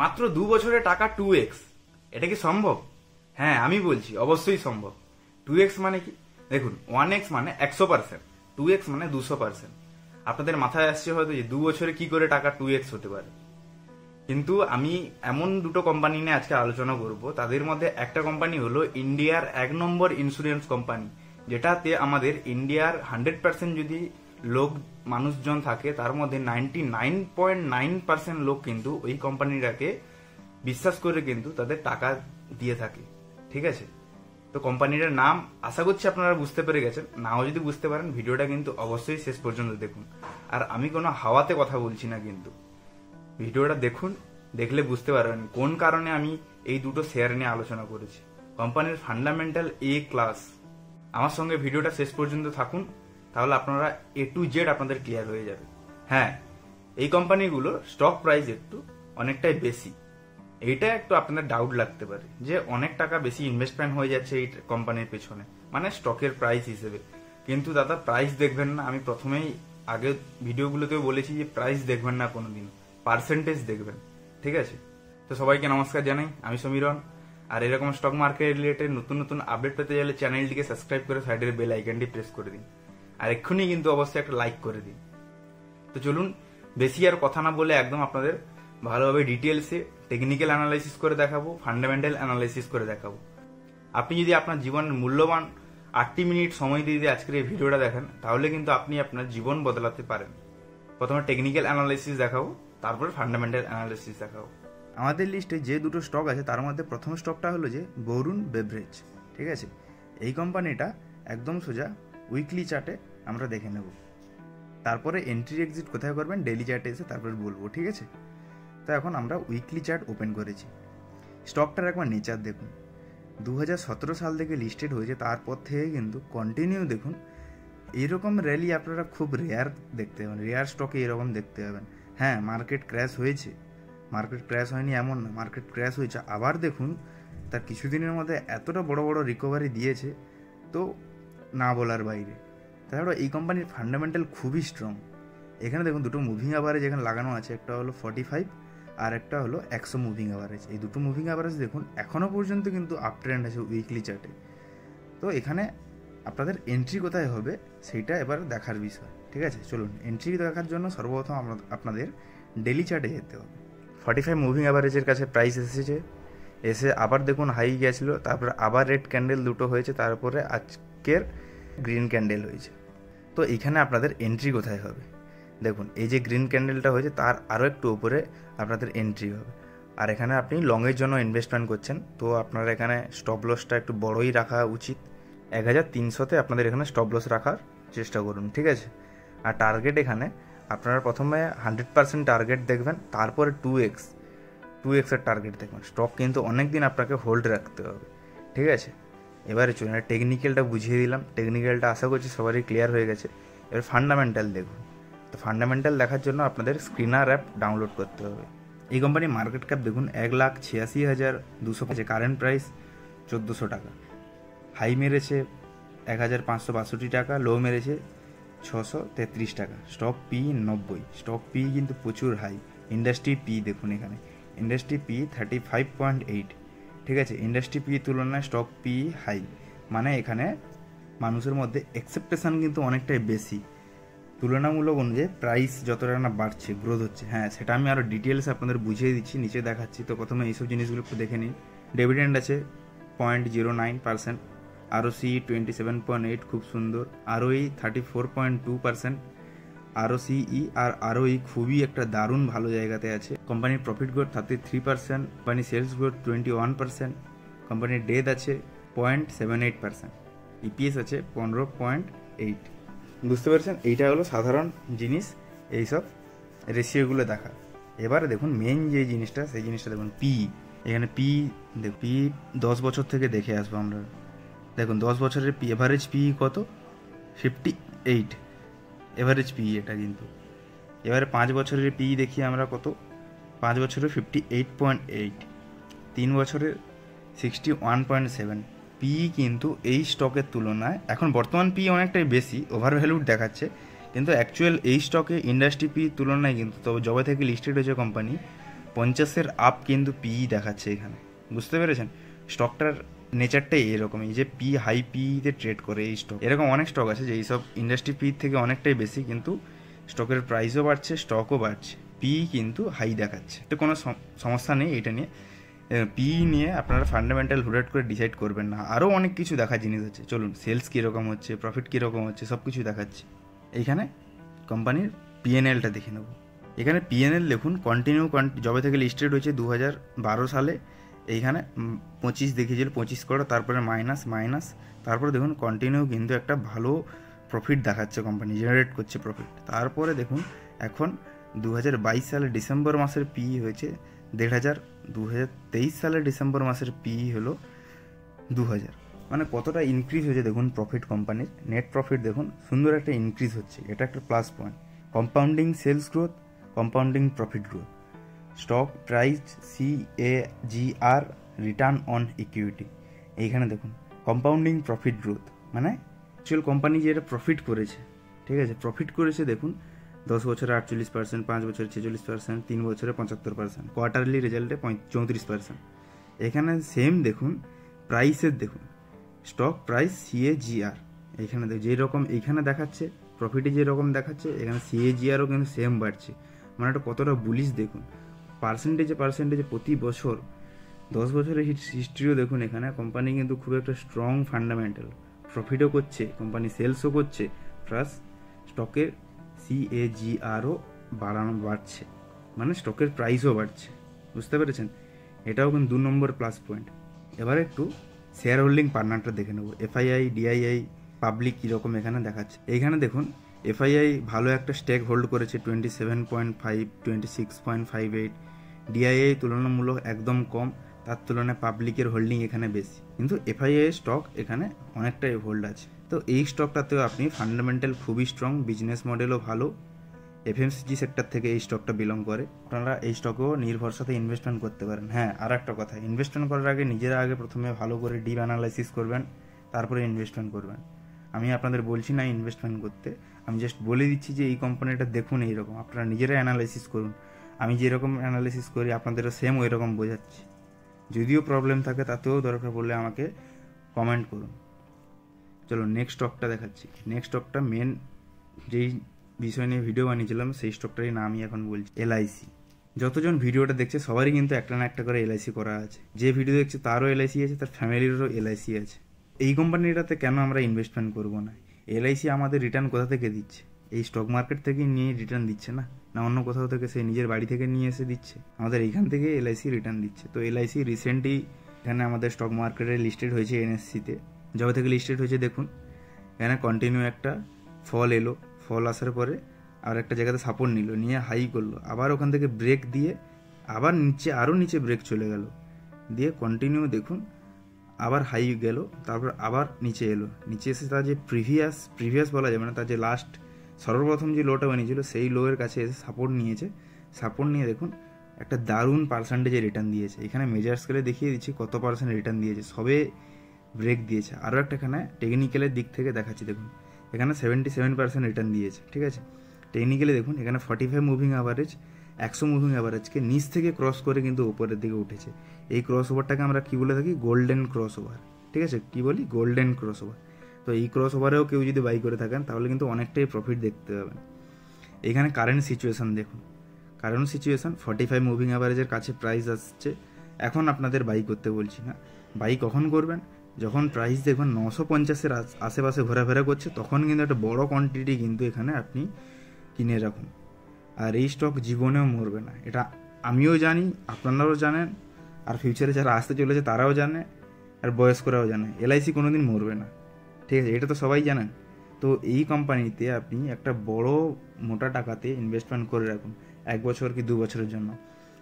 মাত্র 2 বছরে টাকা 2x, এটা কি সম্ভব? হ্যাঁ, আমি বলছি অবশ্যই সম্ভব। 2x মানে কি? দেখুন, 1x মানে 100%, 2x মানে 200%। আপনাদের মাথায় আসছে হয়তো যে 2 বছরে কি করে টাকা 2x হতে পারে, কিন্তু আমি এমন দুটো কোম্পানি নিয়ে আজকে আলোচনা করব। তাদের মধ্যে একটা কোম্পানি হলো ইন্ডিয়ার 1 নম্বর ইন্স্যুরেন্স কোম্পানি, যেটাতে আমাদের ইন্ডিয়ার 100% যদি লোক মানুষজন থাকে, তার মধ্যে 99.9% লোক কিন্তু ওই কোম্পানিটাকে বিশ্বাস করে কিন্তু তাদের টাকা দিয়ে থাকে। ঠিক আছে, তো কোম্পানিটার নাম আশা করছি আপনারা বুঝতে পেরে গেছেন। নাও যদি বুঝতে পারেন, ভিডিওটা কিন্তু অবশ্যই শেষ পর্যন্ত দেখুন। আর আমি কোনো হাওয়াতে কথা বলছি না, কিন্তু ভিডিওটা দেখুন, দেখলে বুঝতে পারবেন কোন কারণে আমি এই দুটো শেয়ার নিয়ে আলোচনা করেছি। কোম্পানির ফান্ডামেন্টাল এ ক্লাস। আমার সঙ্গে ভিডিওটা শেষ পর্যন্ত থাকুন, তাহলে আপনারা A to Z আপনাদের ক্লিয়ার হয়ে যাবে। হ্যাঁ, এই কোম্পানিগুলোর স্টক প্রাইস একটু অনেকটাই বেশি। এইটা একটু আপনাদের ডাউট লাগতে পারে যে অনেক টাকা বেশি ইনভেস্টমেন্ট হয়ে যাচ্ছে এই কোম্পানির পেছনে, মানে স্টকের প্রাইস হিসেবে। কিন্তু দাদা, প্রাইস দেখবেন না। আমি প্রথমেই আগে ভিডিওগুলোতেও বলেছি যে প্রাইস দেখবেন না কোনোদিন, পার্সেন্টেজ দেখবেন। ঠিক আছে, তো সবাইকে নমস্কার জানাই, আমি সমীরণ। আর এরকম স্টক মার্কেট রিলেটেড নতুন নতুন আপডেট পেতে গেলে চ্যানেলটিকে সাবস্ক্রাইব করে সাইডের বেল আইকনটি প্রেস করে দিন, আর এক্ষুনি কিন্তু অবশ্যই একটা লাইক করে দিন। তো চলুন, বেশি আর কথা না বলে একদম আপনাদের ভালোভাবে ডিটেলসে টেকনিক্যাল অ্যানালাইসিস করে দেখাবো, ফান্ডামেন্টাল অ্যানালাইসিস করে দেখাবো। আপনি যদি আপনার জীবনের মূল্যবান 8 মিনিট সময় দিয়ে আজকের এই ভিডিওটা দেখেন, তাহলে কিন্তু আপনি আপনার জীবন বদলাতে পারেন। প্রথমে টেকনিক্যাল অ্যানালাইসিস দেখাবো, তারপর ফান্ডামেন্টাল অ্যানালাইসিস দেখাবো। আমাদের লিস্টে যে দুটো স্টক আছে, তার মধ্যে প্রথম স্টকটা হলো যে বরুণ বেভারেজ। ঠিক আছে, এই কোম্পানিটা একদম সোজা উইকলি চার্টে আমরা দেখে নেব। তারপরে এন্ট্রি এক্সিট কোথায় করবেন ডেইলি চার্টে এসে তারপর বলবো। ঠিক আছে, তো এখন আমরা উইকলি চার্ট ওপেন করেছি। স্টকটার একবার নেচার দেখুন। 2017 সাল থেকে লিস্টেড হয়েছে, তারপর থেকে কিন্তু কন্টিনিউ দেখুন এরকম র্যালি আপনারা খুব রেয়ার দেখতে পাবেন। রেয়ার স্টকে এরকম দেখতে পাবেন। হ্যাঁ, মার্কেট ক্র্যাশ হয়েছে, মার্কেট ক্র্যাশ হয়নি এমন না, মার্কেট ক্র্যাশ হয়েছে। আবার দেখুন তার কিছুদিনের মধ্যে এতটা বড় বড় রিকভারি দিয়েছে, তো না বলার বাইরে। তাছাড়া এই কোম্পানির ফান্ডামেন্টাল খুবই স্ট্রং। এখানে দেখুন দুটো মুভিং অ্যাভারেজ এখানে লাগানো আছে, একটা হলো 45 আর একটা হলো 100 মুভিং অ্যাভারেজ। এই দুটো মুভিং অ্যাভারেজ দেখুন এখনও পর্যন্ত কিন্তু আপ ট্রেন্ড আছে উইকলি চার্টে। তো এখানে আপনাদের এন্ট্রি কোথায় হবে সেইটা এবার দেখার বিষয়। ঠিক আছে, চলুন এন্ট্রি দেখার জন্য সর্বপ্রথম আপনাদের ডেলি চার্টে যেতে হবে। 45 মুভিং অ্যাভারেজের কাছে প্রাইস এসেছে, এসে আবার দেখুন হাই গেছিলো, তারপরে আবার রেড ক্যান্ডেল দুটো হয়েছে, তারপরে আজকের গ্রিন ক্যান্ডেল হয়েছে। তো এখানে আপনাদের এন্ট্রি কোথায় হবে দেখুন, এই যে গ্রিন ক্যান্ডেলটা হয়েছে তার আরও একটু উপরে আপনাদের এন্ট্রি হবে। আর এখানে আপনি লংয়ের জন্য ইনভেস্টমেন্ট করছেন, তো আপনার এখানে স্টপ লসটা একটু বড়ই রাখা উচিত। 1300-তে আপনাদের এখানে স্টপ লস রাখার চেষ্টা করুন। ঠিক আছে, আর টার্গেট এখানে আপনারা প্রথমে 100% টার্গেট দেখবেন, তারপরে 2x-এর টার্গেট দেখবেন। স্টক কিন্তু অনেক দিন আপনাকে হোল্ড রাখতে হবে। ঠিক আছে, এবারে চলুন টেকনিক্যালটা বুঝিয়ে দিলাম। টেকনিক্যালটা আশা করছি সবারই ক্লিয়ার হয়ে গেছে। এবার ফান্ডামেন্টাল দেখুন। তো ফান্ডামেন্টাল দেখার জন্য আপনাদের স্ক্রিনার অ্যাপ ডাউনলোড করতে হবে। এই কোম্পানির মার্কেট ক্যাপ দেখুন 1,86,200, কারেন্ট প্রাইস 1400 টাকা। হাই মেরেছে 1,562 টাকা, লো মেরেছে 633 টাকা। স্টক পি 90, স্টক পি কিন্তু প্রচুর হাই। ইন্ডাস্ট্রি পি দেখুন, এখানে ইন্ডাস্ট্রি পি 35.8। ঠিক আছে, ইন্ডাস্ট্রি পি তুলনায় স্টক পি হাই, মানে এখানে মানুষের মধ্যে অ্যাকসেপ্টেশন কিন্তু অনেকটাই বেশি। তুলনামূলক অনুযায়ী প্রাইস যতটা না বাড়ছে, গ্রোথ হচ্ছে। হ্যাঁ, সেটা আমি আরও ডিটেলস আপনাদের বুঝিয়ে দিচ্ছি, নিচে দেখাচ্ছি। তো প্রথমে এইসব জিনিসগুলো একটু দেখে নিন। ডিভিডেন্ড আছে 0.09%, ROCE 27.8, খুব সুন্দর। ROE 34.2%, ROCE আর ROE খুবই একটা দারুণ ভালো জায়গাতে আছে। কোম্পানির profit growth 33%, company sales growth 21%, কোম্পানির ডেথ আছে 0.78%, EPS আছে 15.8। বুঝতে পারছেন, এইটা হলো সাধারণ জিনিস এইসব রেশিওগুলো দেখা। এবারে দেখুন মেইন যে জিনিসটা, সেই জিনিসটা দেখুন পি। এখানে পি 10 বছর থেকে দেখে আসবো আমরা। দেখুন 10 বছরের পি এভারেজ পি কত, 58 এভারেজ পি এটা কিন্তু। এবারে 5 বছরের পি দেখি আমরা কত, 5 বছরের 58.8, 3 বছরের 61.7। পি কিন্তু এই স্টকের তুলনায় এখন বর্তমান পি অনেকটাই বেশি, ওভার ভ্যালুড দেখাচ্ছে, কিন্তু অ্যাকচুয়াল এই স্টকে ইন্ডাস্ট্রি পি তুলনায় কিন্তু, তবে যবে থেকে লিস্টেড হয়েছে কোম্পানি, 50-এর আপ কিন্তু পি দেখাচ্ছে এখানে, বুঝতে পেরেছেন? স্টকটার নেচারটাই এরকমই, যে পি হাই পিতে ট্রেড করে এই স্টক। এরকম অনেক স্টক আছে যে এইসব ইন্ডাস্ট্রি পি থেকে অনেকটাই বেশি, কিন্তু স্টকের প্রাইসও বাড়ছে, স্টকও বাড়ছে, পি কিন্তু হাই দেখাচ্ছে। তো কোনো সমস্যা নেই এটা নিয়ে। পি নিয়ে আপনারা ফান্ডামেন্টাল হুডাট করে ডিসাইড করবেন না, আরও অনেক কিছু দেখার জিনিস আছে। চলুন, সেলস কীরকম হচ্ছে, প্রফিট কীরকম হচ্ছে, সব কিছু দেখাচ্ছি। এইখানে কোম্পানির পিএনএলটা দেখে নেব। এখানে পিএনএল দেখুন, কন্টিনিউ যবে থেকে লিস্টেড হয়েছে 2012 সালে, এইখানে 25 দেখিয়েছিল, 25 করে, তারপরে মাইনাস, তারপরে দেখুন কন্টিনিউ কিন্তু একটা ভালো প্রফিট দেখাচ্ছে, কোম্পানি জেনারেট করছে প্রফিট। তারপরে দেখুন এখন 2022 সালে ডিসেম্বর মাসের পি হয়েছে 1,500, 2023 সালের ডিসেম্বর মাসের পি হলো 2000। মানে কতটা ইনক্রিজ হয়েছে দেখুন প্রফিট কোম্পানির। নেট প্রফিট দেখুন সুন্দর একটা ইনক্রিজ হচ্ছে, এটা একটা plus point. Compounding sales growth, compounding profit growth, stock price CAGR, return on equity. এইখানে দেখুন কম্পাউন্ডিং প্রফিট গ্রোথ মানে অ্যাকচুয়াল কোম্পানি যে এটা প্রফিট করেছে, ঠিক আছে, প্রফিট করেছে দেখুন 10 বছরে 48%, 5 বছরে 46%, 3 বছরে 75%, কোয়ার্টারলি রেজাল্টে 34%। এখানে সেম দেখুন প্রাইসের, দেখুন স্টক প্রাইস CAGR, এখানে যেরকম এইখানে দেখাচ্ছে প্রফিটে যেরকম দেখাচ্ছে, এখানে CAGRও কিন্তু সেম বাড়ছে। মানে এটা কতটা বুলিশ দেখুন, পার্সেন্টেজে প্রতি বছর 10 বছরের হিস্ট্রিও দেখুন। এখানে কোম্পানি কিন্তু খুব একটা স্ট্রং ফান্ডামেন্টাল, প্রফিটও করছে কোম্পানি, সেলসও করছে, প্লাস স্টকের CAGRও বাড়ছে, মানে স্টকের প্রাইসও বাড়ছে, বুঝতে পেরেছেন? এটাও কিন্তু 2 নম্বর প্লাস পয়েন্ট। এবার একটু শেয়ার হোল্ডিং পার্টনারটা দেখে নেব। FII, DII, পাবলিক কীরকম এখানে দেখাচ্ছে। এইখানে দেখুন FII ভালো একটা স্টেক হোল্ড করেছে 27.5, 26.58। DII তুলনামূলক একদম কম, তার তুলনায় পাবলিকের হোল্ডিং এখানে বেশি, কিন্তু FII স্টক এখানে অনেকটাই হোল্ড আছে। তো এই স্টকটাতেও আপনি ফান্ডামেন্টাল খুবই স্ট্রং, বিজনেস মডেলও ভালো, FMCG সেক্টর থেকে এই স্টকটা বিলং করে। আপনারা এই স্টকেও নির্ভর সাথে ইনভেস্টমেন্ট করতে পারেন। হ্যাঁ, আর একটা কথা, ইনভেস্টমেন্ট করার আগে নিজেরা আগে প্রথমে ভালো করে ডিপ অ্যানালাইসিস করবেন, তারপরে ইনভেস্টমেন্ট করবেন। আমি আপনাদের বলছি না ইনভেস্টমেন্ট করতে, আমি জাস্ট বলে দিচ্ছি যে এই কোম্পানিটা দেখুন এইরকম, আপনারা নিজেরাই অ্যানালাইসিস করুন। আমি যেরকম অ্যানালাইসিস করি আপনাদেরও সেম ওই রকম বোঝাচ্ছি। যদিও প্রবলেম থাকে তাতেও দরকার পড়লে আমাকে কমেন্ট করুন। চলো নেক্সট স্টকটা দেখাচ্ছি। নেক্সট স্টকটা মেন যেই বিষয় নিয়ে ভিডিও বানিয়েছিলাম সেই স্টকটারই নামই এখন বলছি, LIC। যতজন ভিডিওটা দেখছে সবারই কিন্তু একটা না একটা করে LIC করা আছে। যে ভিডিও দেখছে তারও LIC আছে, তার ফ্যামিলিরও LIC আছে। এই কোম্পানিটাতে কেন আমরা ইনভেস্টমেন্ট করবো না? LIC আমাদের রিটার্ন কোথা থেকে দিচ্ছে? এই স্টক মার্কেট থেকে নিয়ে রিটার্ন দিচ্ছে না, না অন্য কোথাও থেকে সে নিজের বাড়ি থেকে নিয়ে এসে দিচ্ছে? আমাদের এইখান থেকে LIC রিটার্ন দিচ্ছে। তো LIC রিসেন্টলি এখানে আমাদের স্টক মার্কেটে লিস্টেড হয়েছে NSE-তে। যবে থেকে লিস্টেড হয়েছে দেখুন এখানে কন্টিনিউ একটা ফল এলো, ফল আসার পরে আর একটা জায়গাতে সাপোর্ট নিল, নিয়ে হাই করলো, আবার ওখান থেকে ব্রেক দিয়ে আবার নিচে, আরও নিচে ব্রেক চলে গেল, দিয়ে কন্টিনিউ দেখুন আবার হাই গেল, তারপর আবার নিচে এলো, নিচে এসে তার যে প্রিভিয়াস বলা যায় মানে তার যে লাস্ট সর্বপ্রথম যে লোটা বানিয়েছিল সেই লোয়ের কাছে এসে সাপোর্ট নিয়েছে। সাপোর্ট নিয়ে দেখুন একটা দারুণ পার্সেন্টেজে রিটার্ন দিয়েছে। এখানে মেজার স্কেলে দেখিয়ে দিচ্ছি কত পার্সেন্ট রিটার্ন দিয়েছে, সবে ব্রেক দিয়েছে। আরও একটা এখানে টেকনিক্যালের দিক থেকে দেখাচ্ছি, দেখুন এখানে 77% রিটার্ন দিয়েছে, ঠিক আছে। টেকনিক্যালি দেখুন এখানে 45 মুভিং অ্যাভারেজ, 100 মুভিং অ্যাভারেজকে নিচ থেকে ক্রস করে কিন্তু উপরের দিকে উঠেছে। এই ক্রস ওভারটাকে আমরা কী বলে থাকি? গোল্ডেন ক্রস ওভার, ঠিক আছে। কী বলি? Golden cross over. তো এই ক্রস ওভারেও কেউ যদি বাই করে থাকেন তাহলে কিন্তু অনেকটাই প্রফিট দেখতে পাবেন। এখানে কারেন্ট সিচুয়েশান দেখুন, কারেন্ট সিচুয়েশান 45 মুভিং অ্যাভারেজের কাছে প্রাইস আসছে। এখন আপনাদের বাই করতে বলছি না, বাই কখন করবেন? যখন প্রাইস দেখবেন 950-এর আশেপাশে ঘোরাফেরা করছে, তখন কিন্তু একটা বড় কোয়ান্টিটি কিন্তু এখানে আপনি কিনে রাখুন। আর এই স্টক জীবনেও মরবে না, এটা আমিও জানি, আপনারাও জানেন, আর ফিউচারে যারা আসতে চলেছে তারাও জানে, আর বয়স্করাও জানে LIC কোনোদিন মরবে না, ঠিক আছে, এটা তো সবাই জানেন। তো এই কোম্পানিতে আপনি একটা বড় মোটা টাকাতে ইনভেস্টমেন্ট করে রাখুন 1 বছর কি 2 বছরের জন্য।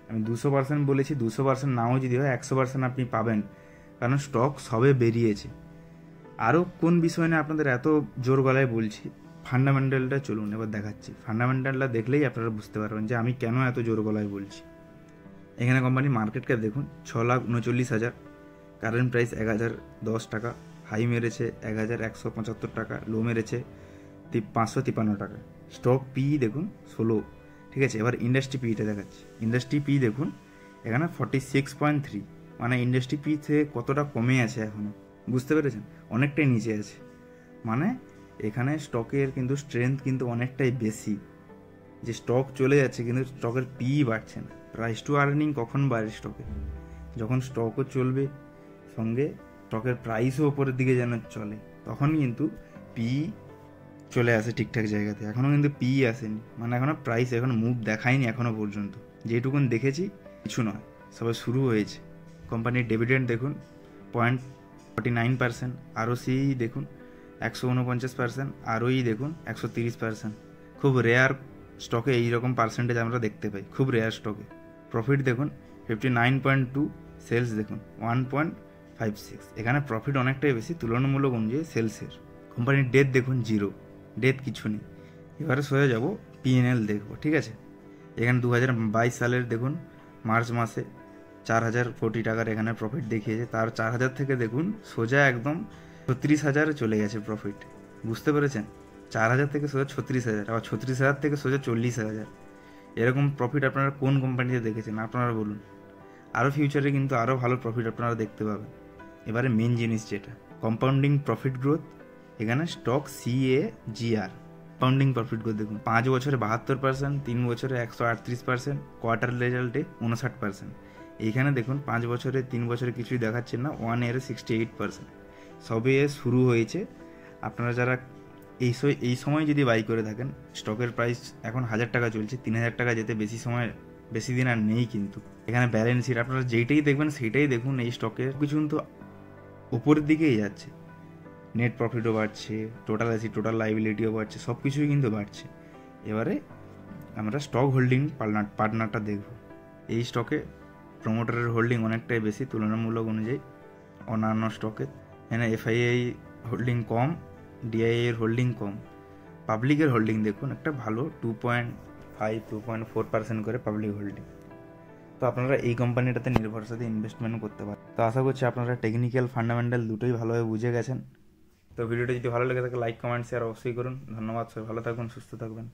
আমি 200% বলেছি, 200% নাও যদি হয় 100% আপনি পাবেন, কারণ স্টক সবে বেরিয়েছে। আরও কোন বিষয় নিয়ে আপনাদের এত জোর গলায় বলছি, ফান্ডামেন্টালটা চলুন এবার দেখাচ্ছি। ফান্ডামেন্টালটা দেখলেই আপনারা বুঝতে পারবেন যে আমি কেন এত জোর গলায় বলছি। এখানে কোম্পানির মার্কেট ক্যাপ দেখুন 6,39,000, কারেন্ট প্রাইস 1,010 টাকা, হাই মেরেছে 1,175 টাকা, লো মেরেছে 553 টাকা। স্টক পি দেখুন 16, ঠিক আছে। এবার ইন্ডাস্ট্রি পিটা দেখাচ্ছি। ইন্ডাস্ট্রি পি দেখুন এখানে 46.3, মানে ইন্ডাস্ট্রি পি থেকে কতটা কমে আছে এখনও, বুঝতে পেরেছেন? অনেকটাই নিচে আছে, মানে এখানে স্টকের কিন্তু স্ট্রেংথ কিন্তু অনেকটাই বেশি, যে স্টক চলে যাচ্ছে কিন্তু স্টকের পি বাড়ছে না। প্রাইস টু আর্নিং কখন বাড়ে স্টকে? যখন স্টকও চলবে, সঙ্গে স্টকের প্রাইসও ওপরের দিকে যেন চলে, তখন কিন্তু পি চলে আসে ঠিকঠাক জায়গাতে। এখনও কিন্তু পি আসেনি, মানে এখনও প্রাইস এখনও মুভ দেখায়নি এখনও পর্যন্ত। যেটুকুন দেখেছি কিছু নয়, সবে শুরু হয়েছে। কোম্পানির ডিভিডেন্ড দেখুন 0.49%, আরওসি দেখুন 149%, আরওই দেখুন 130%। খুব রেয়ার স্টকে এইরকম পার্সেন্টেজ আমরা দেখতে পাই, খুব রেয়ার স্টকে। প্রফিট দেখুন 59.2, সেলস দেখুন 1.56। এখানে প্রফিট অনেকটাই বেশি তুলনামূলক অনুযায়ী সেলসের। কোম্পানির ডেট দেখুন 0, ডেট কিছু নেই। এবারে সোজা যাব পিএনএল দেখবো, ঠিক আছে? এখানে 2022 সালের দেখুন মার্চ মাসে 4,000 কোটি টাকার এখানে প্রফিট দেখিয়েছে। তার 4,000 থেকে দেখুন সোজা একদম 36,000 চলে গেছে প্রফিট, বুঝতে পেরেছেন? 4,000 থেকে সোজা 36,000, আবার 36,000 থেকে সোজা 40,000। এরকম প্রফিট আপনারা কোন কোম্পানিতে দেখেছেন আপনারা বলুন? আরও ফিউচারে কিন্তু আরও ভালো প্রফিট আপনারা দেখতে পাবেন। এবারে মেন জিনিস যেটা কম্পাউন্ডিং প্রফিট গ্রোথ, এখানে stock CAGR compounding profit growth দেখুন 5 বছরে 72%, 3 বছরে 138%, কোয়ার্টার রেজাল্টে 59%। এইখানে দেখুন 5 বছরে 3 বছরে কিছুই দেখাচ্ছেন না, 1 ইয়ারে 68%। সবে শুরু হয়েছে। আপনারা যারা এই সময় যদি বাই করে থাকেন, স্টকের প্রাইস এখন 1,000 টাকা চলছে, 3,000 টাকা যেতে বেশি দিন আর নেই। কিন্তু এখানে ব্যালেন্স শিট আপনারা যেইটাই দেখবেন সেইটাই দেখুন, এই স্টকের কিছু কিন্তু উপরের দিকেই যাচ্ছে। নেট প্রফিটও বাড়ছে, টোটাল অ্যাসেট টোটাল লাইবিলিটিও বাড়ছে, সব কিছুই কিন্তু বাড়ছে। এবারে আমরা স্টক হোল্ডিং পার্টনারটা দেখব। এই স্টকে প্রমোটারের হোল্ডিং অনেকটাই বেশি তুলনামূলক অনুযায়ী অন্যান্য স্টকে। এখানে FII হোল্ডিং কম, DII এর হোল্ডিং কম। পাবলিকের হোল্ডিং দেখুন একটা ভালো 2.4% করে পাবলিক হোল্ডিং। তো আপনারা এই কোম্পানিটাতে নির্ভরের সাথে ইনভেস্টমেন্ট করতে পারেন। তো আশা করছি আপনারা টেকনিক্যাল ফান্ডামেন্টাল দুটোই ভালোভাবে বুঝে গেছেন। তো ভিডিওটা যদি ভালো লেগে থাকে লাইক কমেন্ট শেয়ার অবশ্যই করুন। ধন্যবাদ, সবাই ভালো থাকবেন, সুস্থ থাকবেন।